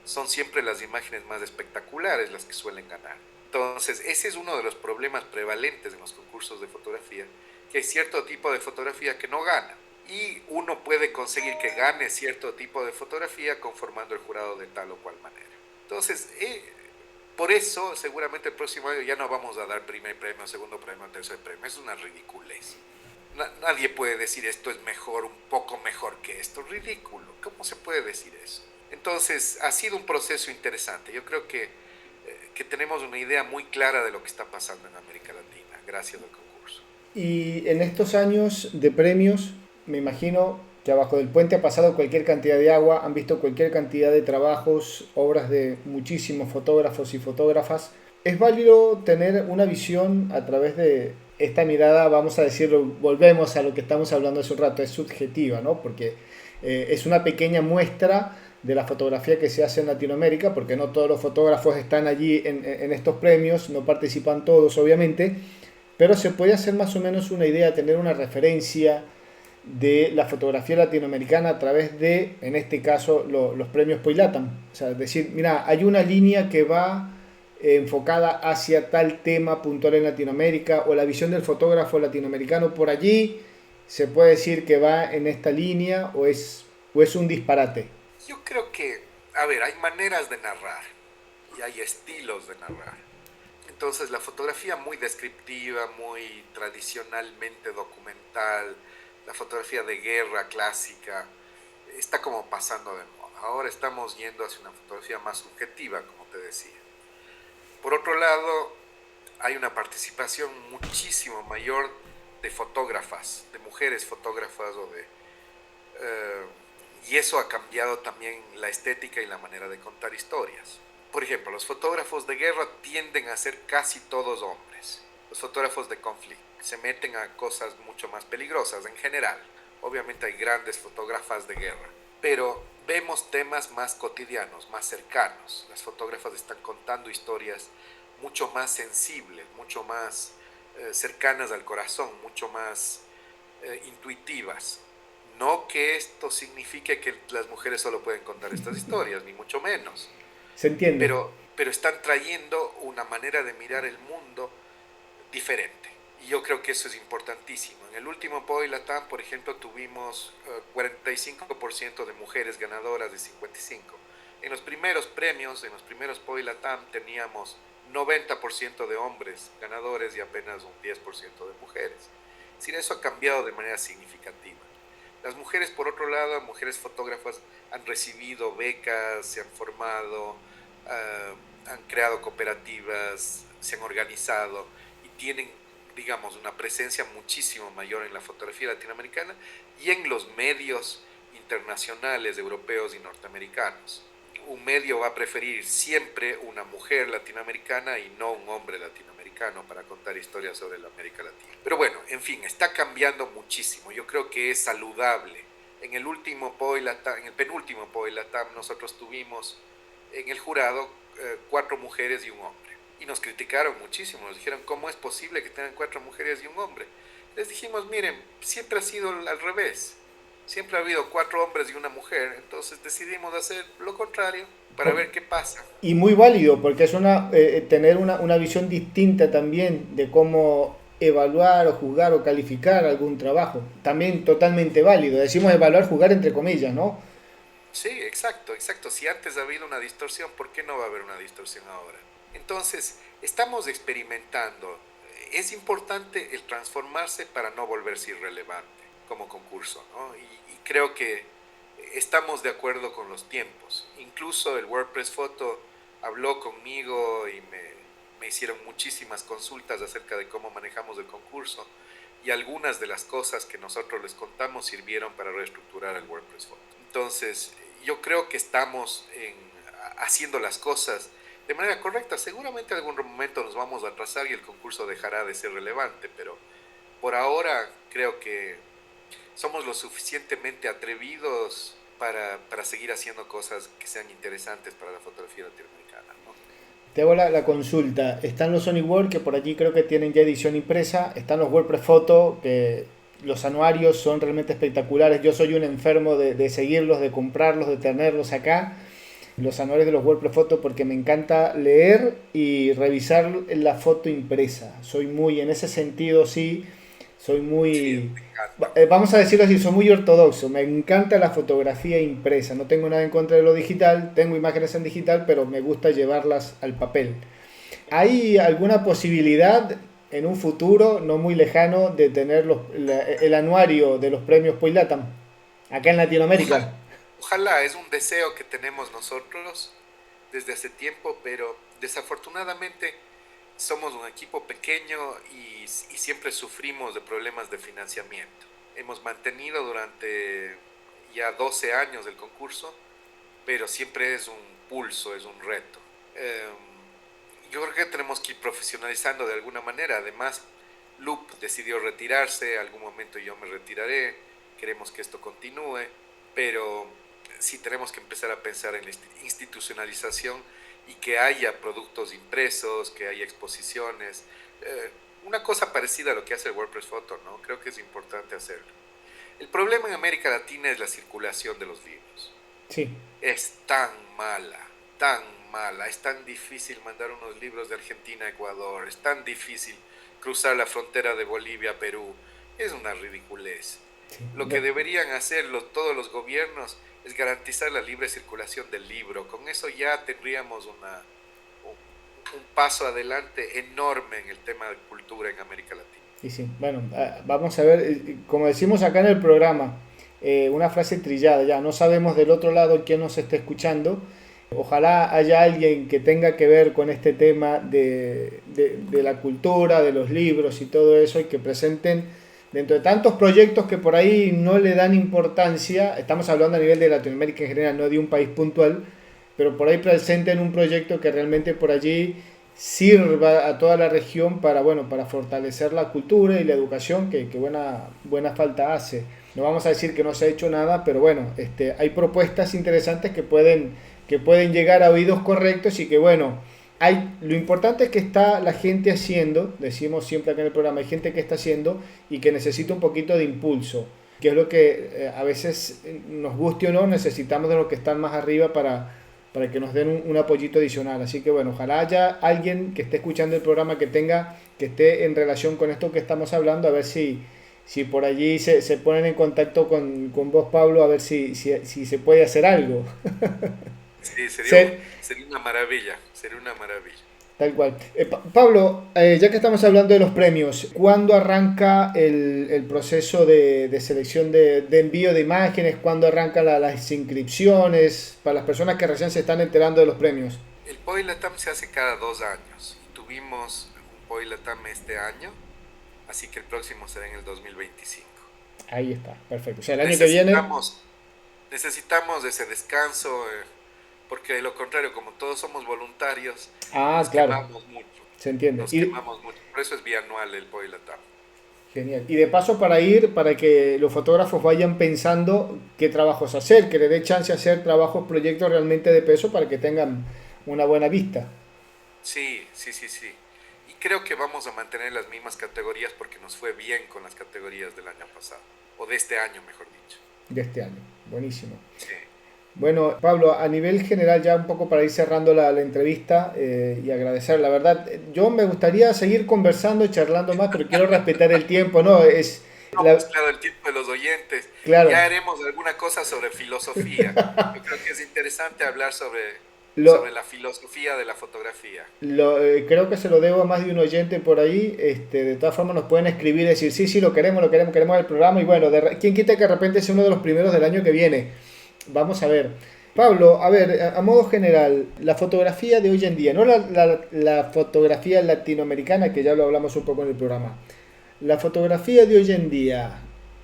Son siempre las imágenes más espectaculares las que suelen ganar. Entonces, ese es uno de los problemas prevalentes en los concursos de fotografía, que hay cierto tipo de fotografía que no gana. Y uno puede conseguir que gane cierto tipo de fotografía conformando el jurado de tal o cual manera. Entonces, por eso, seguramente el próximo año ya no vamos a dar primer premio, segundo premio, tercer premio. Es una ridiculez. Nadie puede decir esto es mejor, un poco mejor que esto. Ridículo. ¿Cómo se puede decir eso? Entonces, ha sido un proceso interesante. Yo creo que tenemos una idea muy clara de lo que está pasando en América Latina, gracias al concurso. Y en estos años de premios, me imagino que abajo del puente ha pasado cualquier cantidad de agua, han visto cualquier cantidad de trabajos, obras de muchísimos fotógrafos y fotógrafas. Es válido tener una visión a través de esta mirada, vamos a decirlo, volvemos a lo que estamos hablando hace un rato, es subjetiva, ¿no? Porque es una pequeña muestra de la fotografía que se hace en Latinoamérica, porque no todos los fotógrafos están allí en estos premios, no participan todos, obviamente, pero se puede hacer más o menos una idea, tener una referencia de la fotografía latinoamericana a través de, en este caso, los premios Poilatam. O sea, decir, mira, hay una línea que va enfocada hacia tal tema puntual en Latinoamérica, o la visión del fotógrafo latinoamericano por allí, se puede decir que va en esta línea, o es un disparate. Yo creo que, a ver, hay maneras de narrar y hay estilos de narrar. Entonces la fotografía muy descriptiva, muy tradicionalmente documental, la fotografía de guerra clásica, está como pasando de moda. Ahora estamos yendo hacia una fotografía más subjetiva, como te decía. Por otro lado, hay una participación muchísimo mayor de fotógrafas, de mujeres fotógrafas y eso ha cambiado también la estética y la manera de contar historias. Por ejemplo, los fotógrafos de guerra tienden a ser casi todos hombres. Los fotógrafos de conflicto se meten a cosas mucho más peligrosas en general. Obviamente hay grandes fotógrafas de guerra, pero vemos temas más cotidianos, más cercanos. Las fotógrafas están contando historias mucho más sensibles, mucho más cercanas al corazón, mucho más intuitivas. No que esto signifique que las mujeres solo pueden contar estas historias, ni mucho menos. ¿Se entiende? Pero están trayendo una manera de mirar el mundo diferente. Y yo creo que eso es importantísimo. En el último Poi Latam, por ejemplo, tuvimos 45% de mujeres ganadoras de 55. En los primeros premios, en los primeros Poi Latam, teníamos 90% de hombres ganadores y apenas un 10% de mujeres. Es decir, eso ha cambiado de manera significativa. Las mujeres, por otro lado, mujeres fotógrafas, han recibido becas, se han formado, han creado cooperativas, se han organizado y tienen, digamos, una presencia muchísimo mayor en la fotografía latinoamericana y en los medios internacionales, europeos y norteamericanos. Un medio va a preferir siempre una mujer latinoamericana y no un hombre latinoamericano para contar historias sobre la América Latina. Pero bueno, en fin, está cambiando muchísimo. Yo creo que es saludable. En el último Poi Latam, en el penúltimo Poi Latam, nosotros tuvimos en el jurado 4 mujeres y un hombre. Y nos criticaron muchísimo, nos dijeron, ¿cómo es posible que tengan 4 mujeres y un hombre? Les dijimos, miren, siempre ha sido al revés. Siempre ha habido 4 hombres y una mujer, entonces decidimos hacer lo contrario para ver qué pasa. Y muy válido, porque es tener una visión distinta también de cómo evaluar o juzgar o calificar algún trabajo. También totalmente válido. Decimos evaluar, juzgar entre comillas, ¿no? Sí, exacto, exacto. Si antes ha habido una distorsión, ¿por qué no va a haber una distorsión ahora? Entonces, estamos experimentando. Es importante el transformarse para no volverse irrelevante como concurso, ¿no? Y creo que estamos de acuerdo con los tiempos. Incluso el WordPress Photo habló conmigo y me hicieron muchísimas consultas acerca de cómo manejamos el concurso y algunas de las cosas que nosotros les contamos sirvieron para reestructurar el WordPress Photo. Entonces, yo creo que estamos haciendo las cosas de manera correcta. Seguramente en algún momento nos vamos a atrasar y el concurso dejará de ser relevante, pero por ahora creo que somos lo suficientemente atrevidos para seguir haciendo cosas que sean interesantes para la fotografía latinoamericana, ¿no? Te hago la consulta. Están los Sonic World, que por allí creo que tienen ya edición impresa. Están los WordPress Photo, que los anuarios son realmente espectaculares. Yo soy un enfermo de seguirlos, de comprarlos, de tenerlos acá. Los anuarios de los WordPress Photo, porque me encanta leer y revisar la foto impresa. Soy muy, en ese sentido sí, soy Sí, muy, me encanta. vamos a decirlo así, soy muy ortodoxo. Me encanta la fotografía impresa. No tengo nada en contra de lo digital, tengo imágenes en digital, pero me gusta llevarlas al papel. ¿Hay alguna posibilidad en un futuro no muy lejano de tener el anuario de los premios Poilatam acá en Ojalá, Latinoamérica? ojalá, es un deseo que tenemos nosotros desde hace tiempo, pero desafortunadamente somos un equipo pequeño y siempre sufrimos de problemas de financiamiento. Hemos mantenido durante ya 12 años el concurso, pero siempre es un pulso, es un reto. Yo creo que tenemos que ir profesionalizando de alguna manera. Además, Loop decidió retirarse, algún momento yo me retiraré, queremos que esto continúe, pero sí tenemos que empezar a pensar en la institucionalización y que haya productos impresos, que haya exposiciones, una cosa parecida a lo que hace el WordPress Photo, ¿no? Creo que es importante hacerlo. El problema en América Latina es la circulación de los libros. Sí. Es tan mala, tan mala, es tan difícil mandar unos libros de Argentina a Ecuador, es tan difícil cruzar la frontera de Bolivia a Perú, es una ridiculez. Sí. Lo que deberían hacer todos los gobiernos es garantizar la libre circulación del libro. Con eso ya tendríamos un paso adelante enorme en el tema de cultura en América Latina. Y sí, bueno, vamos a ver, como decimos acá en el programa, una frase trillada, ya no sabemos del otro lado quién nos está escuchando. Ojalá haya alguien que tenga que ver con este tema de la cultura, de los libros y todo eso, y que presenten dentro de tantos proyectos que por ahí no le dan importancia. Estamos hablando a nivel de Latinoamérica en general, no de un país puntual, pero por ahí presenten un proyecto que realmente por allí sirva a toda la región para, bueno, para fortalecer la cultura y la educación que buena falta hace. No vamos a decir que no se ha hecho nada, pero bueno, hay propuestas interesantes que pueden llegar a oídos correctos y que, bueno, lo importante es que está la gente haciendo, decimos siempre acá en el programa, hay gente que está haciendo y que necesita un poquito de impulso, que es lo que a veces nos guste o no, necesitamos de los que están más arriba para que nos den un apoyito adicional. Así que bueno, ojalá haya alguien que esté escuchando el programa que tenga que esté en relación con esto que estamos hablando, a ver si por allí se ponen en contacto con vos, Pablo, a ver si se puede hacer algo. Sí, Se- sería una maravilla, sería una maravilla. Tal cual. Pablo, ya que estamos hablando de los premios, ¿cuándo arranca el proceso de selección de envío de imágenes? ¿Cuándo arrancan las inscripciones para las personas que recién se están enterando de los premios? El Poilatam se hace cada 2 años y tuvimos un Poilatam este año, así que el próximo será en el 2025. Ahí está, perfecto. O sea, el año que viene... Necesitamos, necesitamos ese descanso, porque de lo contrario, como todos somos voluntarios, Ah, nos claro, quemamos mucho, se entiende. nos quemamos mucho. Por eso es bianual el Poilatam. Genial. Y de paso para ir, para que los fotógrafos vayan pensando qué trabajos hacer, que le dé chance a hacer trabajos, proyectos realmente de peso para que tengan una buena vista Sí, sí, sí, sí. Y creo que vamos a mantener las mismas categorías porque nos fue bien con las categorías del año pasado, o de este año, mejor dicho. de este año. Buenísimo. Sí. Bueno, Pablo, a nivel general, ya un poco para ir cerrando la entrevista y agradecer, la verdad, yo me gustaría seguir conversando y charlando más, pero quiero respetar el tiempo, ¿no? No, pues claro, el tiempo de los oyentes. Claro, Ya haremos alguna cosa sobre filosofía. Yo creo que es interesante hablar sobre lo, la filosofía de la fotografía. creo que se lo debo a más de un oyente por ahí, de todas formas nos pueden escribir y decir, sí, sí, lo queremos, lo queremos, queremos el programa, y bueno, ¿quién quita que de repente sea uno de los primeros del año que viene? Vamos a ver. Pablo, a ver, a modo general, la fotografía de hoy en día, no la fotografía latinoamericana, que ya lo hablamos un poco en el programa, la fotografía de hoy en día,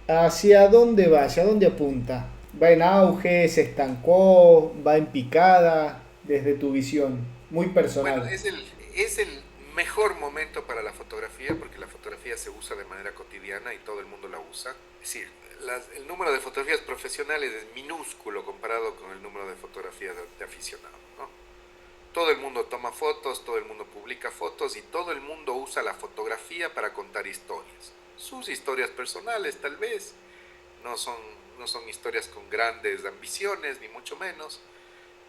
¿hacia dónde va? ¿Hacia dónde apunta? ¿Va en auge? ¿Se estancó? ¿Va en picada? Desde tu visión, muy Bueno, personal. es el mejor momento para la fotografía porque la fotografía se usa de manera cotidiana y todo el mundo la usa. Es decir, el número de fotografías profesionales es minúsculo comparado con el número de fotografías de aficionados, ¿no? Todo el mundo toma fotos, todo el mundo publica fotos y todo el mundo usa la fotografía para contar historias. Sus historias personales tal vez no son, no son historias con grandes ambiciones, ni mucho menos,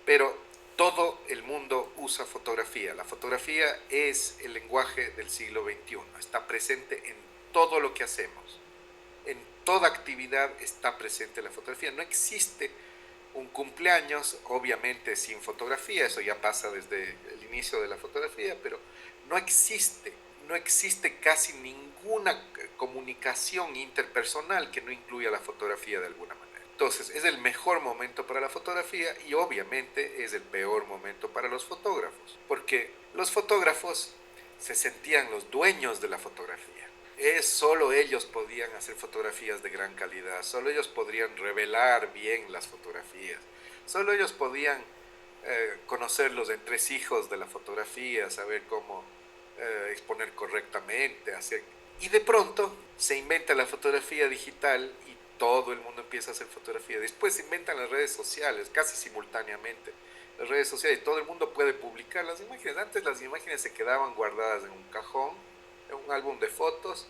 pero todo el mundo usa fotografía. La fotografía es el lenguaje del siglo XXI, está presente en todo lo que hacemos. En toda actividad está presente la fotografía. No existe un cumpleaños, obviamente sin fotografía, eso ya pasa desde el inicio de la fotografía, pero no existe, no existe casi ninguna comunicación interpersonal que no incluya la fotografía de alguna manera. Entonces, es el mejor momento para la fotografía y obviamente es el peor momento para los fotógrafos, porque los fotógrafos se sentían los dueños de la fotografía. Solo ellos podían hacer fotografías de gran calidad, solo ellos podrían revelar bien las fotografías, solo ellos podían conocer los entresijos de la fotografía, saber cómo exponer correctamente, hacer... Y de pronto se inventa la fotografía digital y todo el mundo empieza a hacer fotografía. Después se inventan las redes sociales, casi simultáneamente. Las redes sociales y todo el mundo puede publicar las imágenes. Antes las imágenes se quedaban guardadas en un cajón, en un álbum de fotos,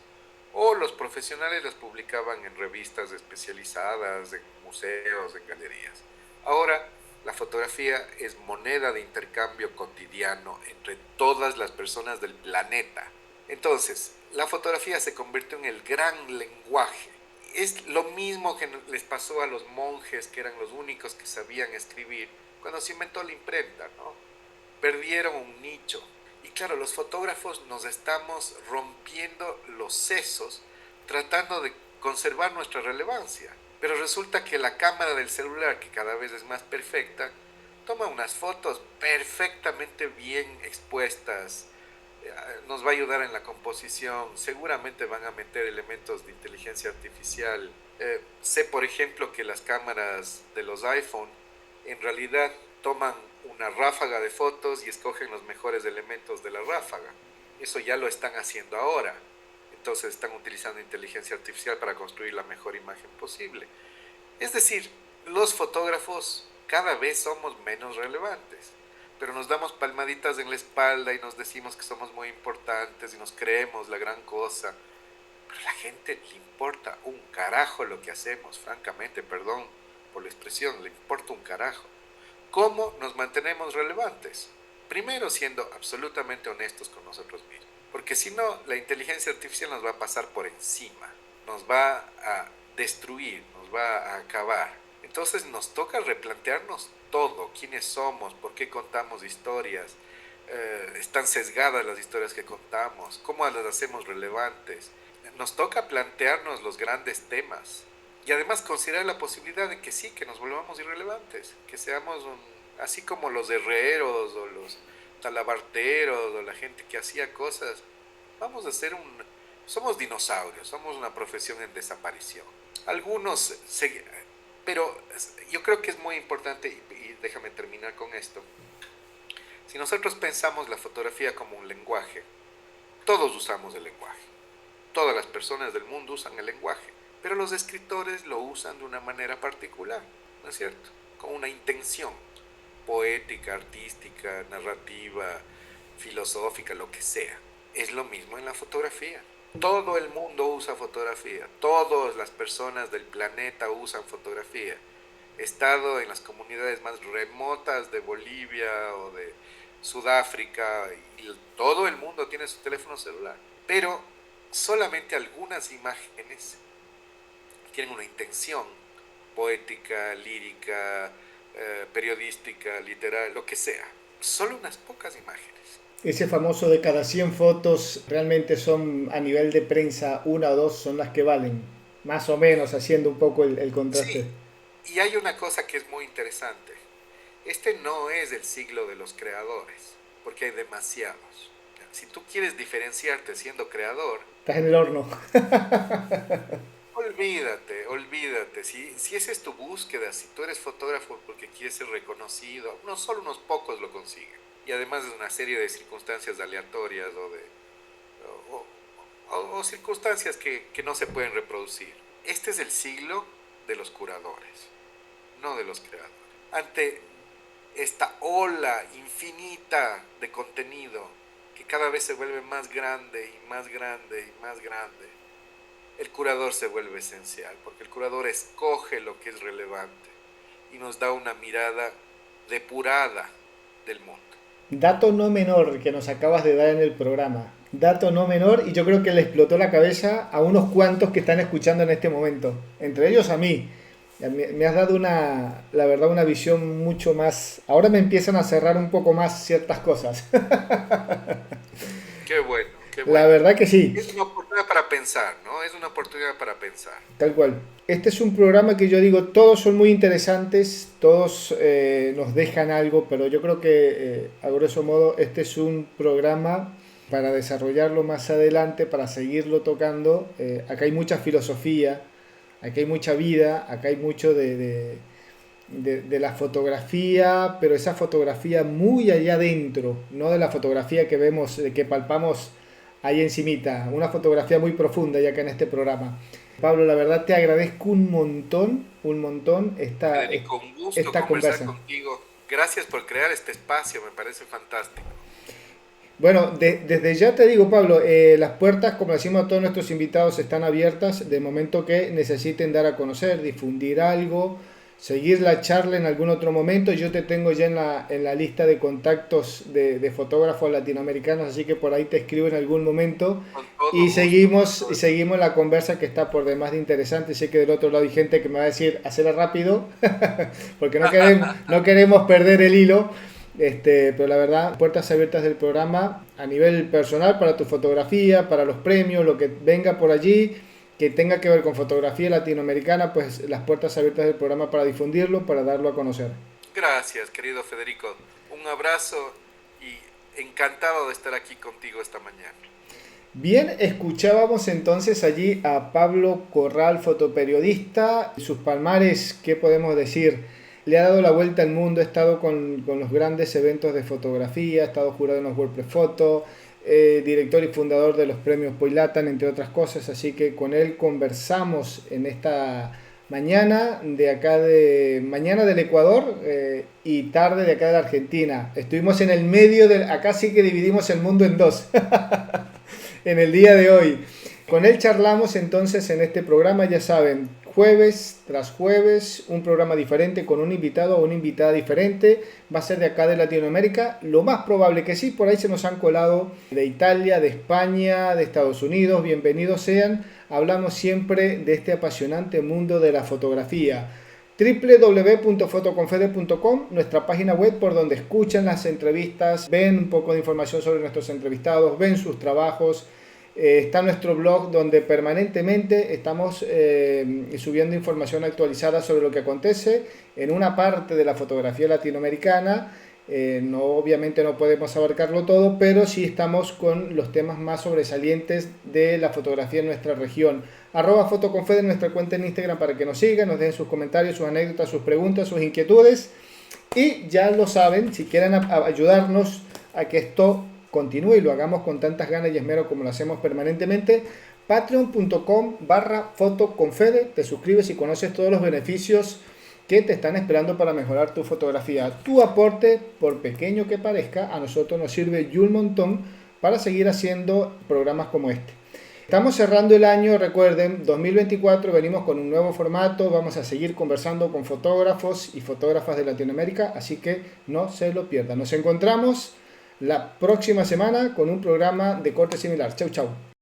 o los profesionales las publicaban en revistas especializadas, en museos, en galerías. Ahora la fotografía es moneda de intercambio cotidiano entre todas las personas del planeta. Entonces, la fotografía se convirtió en el gran lenguaje. Es lo mismo que les pasó a los monjes, que eran los únicos que sabían escribir, cuando se inventó la imprenta, ¿no? Perdieron un nicho. Y claro, los fotógrafos nos estamos rompiendo los sesos tratando de conservar nuestra relevancia. Pero resulta que la cámara del celular, que cada vez es más perfecta, toma unas fotos perfectamente bien expuestas, nos va a ayudar en la composición, seguramente van a meter elementos de inteligencia artificial. Sé, por ejemplo, que las cámaras de los iPhone en realidad toman una ráfaga de fotos y escogen los mejores elementos de la ráfaga. Eso ya lo están haciendo ahora. Entonces están utilizando inteligencia artificial para construir la mejor imagen posible. Es decir, los fotógrafos cada vez somos menos relevantes, pero nos damos palmaditas en la espalda y nos decimos que somos muy importantes y nos creemos la gran cosa. Pero a la gente le importa un carajo lo que hacemos, francamente, perdón por la expresión, le importa un carajo. ¿Cómo nos mantenemos relevantes? Primero siendo absolutamente honestos con nosotros mismos. porque si no, la inteligencia artificial nos va a pasar por encima, nos va a destruir, nos va a acabar. Entonces nos toca replantearnos todo, quiénes somos, por qué contamos historias, están sesgadas las historias que contamos, cómo las hacemos relevantes. Nos toca plantearnos los grandes temas y además considerar la posibilidad de que sí, que nos volvamos irrelevantes, que seamos así como los herreros o los talabarteros o la gente que hacía cosas. Vamos a ser somos dinosaurios, somos una profesión en desaparición. Algunos, pero yo creo que es muy importante, y déjame terminar con esto. Si nosotros pensamos la fotografía como un lenguaje, todos usamos el lenguaje. Todas las personas del mundo usan el lenguaje, pero los escritores lo usan de una manera particular, ¿no es cierto? Con una intención poética, artística, narrativa, filosófica, lo que sea. Es lo mismo en la fotografía. Todo el mundo usa fotografía, todas las personas del planeta usan fotografía. He estado en las comunidades más remotas de Bolivia o de Sudáfrica y todo el mundo tiene su teléfono celular, pero solamente algunas imágenes tienen una intención poética, lírica, periodística, literaria, lo que sea. Solo unas pocas imágenes. Ese famoso de cada 100 fotos realmente son a nivel de prensa, una o dos son las que valen, más o menos haciendo un poco el contraste. Sí, y hay una cosa que es muy interesante. Este no es el siglo de los creadores, porque hay demasiados. Si tú quieres diferenciarte siendo creador, estás en el horno. Olvídate. Si esa es tu búsqueda, si tú eres fotógrafo porque quieres ser reconocido, solo unos pocos lo consiguen. Y además de una serie de circunstancias aleatorias o circunstancias que no se pueden reproducir. Este es el siglo de los curadores, no de los creadores. Ante esta ola infinita de contenido que cada vez se vuelve más grande y más grande y más grande, el curador se vuelve esencial, porque el curador escoge lo que es relevante y nos da una mirada depurada del mundo. Dato no menor que nos acabas de dar en el programa. Dato no menor, y yo creo que le explotó la cabeza a unos cuantos que están escuchando en este momento. Entre ellos a mí. Me has dado la verdad, una visión mucho más... Ahora me empiezan a cerrar un poco más ciertas cosas. Qué bueno. La verdad que sí. Es una oportunidad para pensar, ¿no? Es una oportunidad para pensar. Tal cual. Este es un programa que yo digo, todos son muy interesantes, todos nos dejan algo, pero yo creo que, a grosso modo, este es un programa para desarrollarlo más adelante, para seguirlo tocando. Acá hay mucha filosofía, acá hay mucha vida, acá hay mucho de la fotografía, pero esa fotografía muy allá adentro, no de la fotografía que vemos, que palpamos ahí encimita, una fotografía muy profunda ya que en este programa. Pablo, la verdad te agradezco un montón Federico, un gusto conversar contigo. Gracias por crear este espacio, me parece fantástico. Bueno, desde ya te digo, Pablo, las puertas, como decimos a todos nuestros invitados, están abiertas de momento que necesiten dar a conocer, difundir algo, seguir la charla en algún otro momento. Yo te tengo ya en la lista de contactos de fotógrafos latinoamericanos, así que por ahí te escribo en algún momento y seguimos la conversa, que está por demás de interesante. Sé que del otro lado hay gente que me va a decir, hacerla rápido, porque no queremos perder el hilo. Pero la verdad, puertas abiertas del programa a nivel personal para tu fotografía, para los premios, lo que venga por allí que tenga que ver con fotografía latinoamericana, pues las puertas abiertas del programa para difundirlo, para darlo a conocer. Gracias, querido Federico. Un abrazo y encantado de estar aquí contigo esta mañana. Bien, escuchábamos entonces allí a Pablo Corral, fotoperiodista. Sus palmares, ¿qué podemos decir? Le ha dado la vuelta al mundo, ha estado con los grandes eventos de fotografía, ha estado jurado en los WordPress Photo, director y fundador de los premios Poilatan, entre otras cosas, así que con él conversamos en esta mañana mañana del Ecuador y tarde de acá de la Argentina. Estuvimos en el medio acá sí que dividimos el mundo en dos en el día de hoy. Con él charlamos entonces en este programa, ya saben, jueves tras jueves, un programa diferente con un invitado o una invitada diferente. Va a ser de acá de Latinoamérica. Lo más probable que sí, por ahí se nos han colado de Italia, de España, de Estados Unidos. Bienvenidos sean. Hablamos siempre de este apasionante mundo de la fotografía. www.fotoconfede.com, nuestra página web por donde escuchan las entrevistas, ven un poco de información sobre nuestros entrevistados, ven sus trabajos. Está nuestro blog donde permanentemente estamos subiendo información actualizada sobre lo que acontece en una parte de la fotografía latinoamericana. Obviamente no podemos abarcarlo todo, pero sí estamos con los temas más sobresalientes de la fotografía en nuestra región. @fotoconfede en nuestra cuenta en Instagram para que nos sigan, nos dejen sus comentarios, sus anécdotas, sus preguntas, sus inquietudes. Y ya lo saben, si quieren ayudarnos a que esto continúe y lo hagamos con tantas ganas y esmero como lo hacemos permanentemente, patreon.com/fotoconfede, te suscribes y conoces todos los beneficios que te están esperando para mejorar tu fotografía. Tu aporte, por pequeño que parezca, a nosotros nos sirve y un montón para seguir haciendo programas como este. Estamos cerrando el año, recuerden, 2024, venimos con un nuevo formato, vamos a seguir conversando con fotógrafos y fotógrafas de Latinoamérica, así que no se lo pierdan. Nos encontramos la próxima semana con un programa de corte similar. Chau, chau.